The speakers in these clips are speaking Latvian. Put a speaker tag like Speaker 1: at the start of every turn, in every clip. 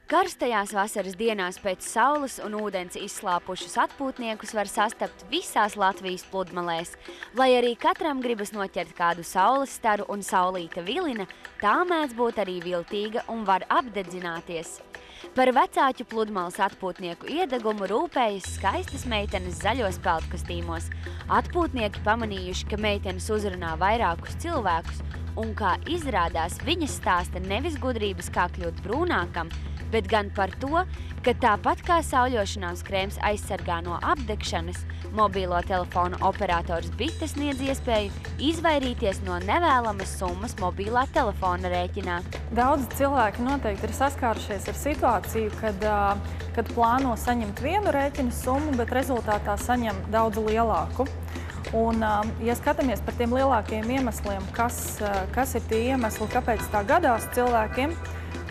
Speaker 1: Karstajās vasaras dienās pēc saules un ūdens izslāpušus atpūtniekus var sastapt visās Latvijas pludmalēs. Lai arī katram gribas noķert kādu saules staru un saulīta vilina, tā mēdz būt arī viltīga un var apdedzināties. Par vecāķu pludmales atpūtnieku iedegumu rūpējas skaistas meitenes zaļos peldkostīmos. Atpūtnieki pamanījuši, ka meitenes uzrunā vairākus cilvēkus, un kā izrādās, viņas stāsta nevis gudrības, kā kļūt brūnākam, bet gan par to, ka tāpat kā sauļošanās krēms aizsargā no apdegšanas, mobilo telefonu operators Bite sniedz iespēju izvairīties no nevēlamas summas mobilā telefona rēķinā.
Speaker 2: Daudzi cilvēki noteikti ir saskārušies ar situāciju, kad plāno saņemt vienu rēķina summu, bet rezultātā saņem daudz lielāku. Un, ja skatāmies par tiem lielākajiem iemesliem, kas ir tie iemesli, kāpēc tā gadās cilvēkiem,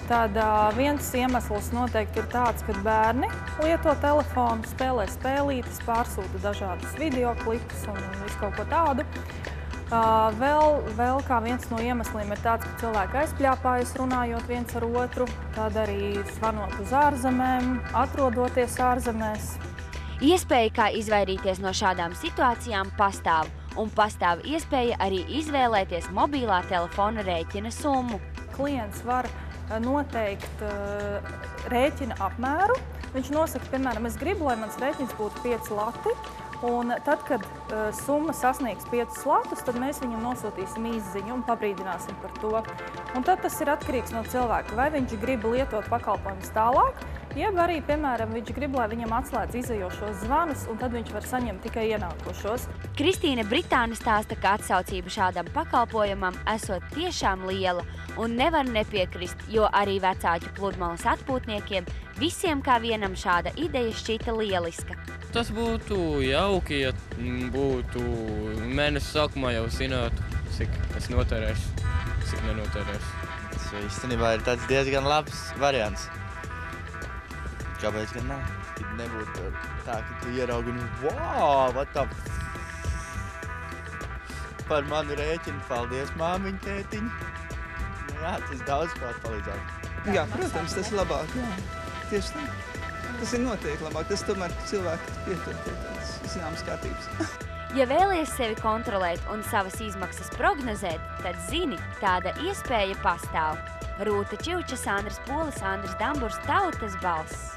Speaker 2: tad viens iemesls noteikti ir tāds, ka bērni lieto telefonu, spēlē spēlītes, pārsūta dažādus videoklipus un visu kaut ko tādu. Vēl kā viens no iemesliem ir tāds, ka cilvēki aizpļāpājas runājot viens ar otru, tad arī zvanot uz ārzemēm, atrodoties ārzemēs.
Speaker 1: Iespēja, kā izvairīties no šādām situācijām, pastāv, un pastāv iespēja arī izvēlēties mobilā telefona rēķina summu.
Speaker 2: Klients var noteikt rēķina apmēru. Viņš nosaka, piemēram, es gribu, lai mans rēķins būtu 5 lati, un tad, kad summa sasniegs 5 latus, tad mēs viņam nosūtīsim īsziņu un pabrīdināsim par to. Un tad tas ir atkarīgs no cilvēka, vai viņš grib lietot pakalpojumus tālāk, jeb arī, piemēram, viņš grib, lai viņam atslēdz izējošos zvanus, un tad viņš var saņemt tikai ienākošos.
Speaker 1: Kristīne Britāne stāsta, ka atsaucība šādam pakalpojumam esot tiešām liela un nevar nepiekrist, jo arī vecāķu pludmales atpūtniekiem visiem kā vienam šāda ideja šķita lieliska.
Speaker 3: Tas būtu jauki, ja būtu mēnesis sākumā jau zinātu, cik es notērēšu, cik nenotērēšu.
Speaker 4: Tas īstenībā ir tāds diezgan labs variants. Kāpēc gan ne? Kad nebūtu tā, ka tu ieraugi un wow, par manu rēķinu, paldies māmiņ, tētiņ. Jā, tas daudz kā palīdzētu.
Speaker 5: Jā, protams, tas ir labāk, jā. Tieši tā. Tas ir noteikti labāk, tas tomēr cilvēki pietur pie tādas zināmas kārtības.
Speaker 1: Ja vēlies sevi kontrolēt un savas izmaksas prognozēt, tad zini, tāda iespēja pastāv. Rūta Čivča, Sandrs Polis, Andris Damburs, Tautas balss.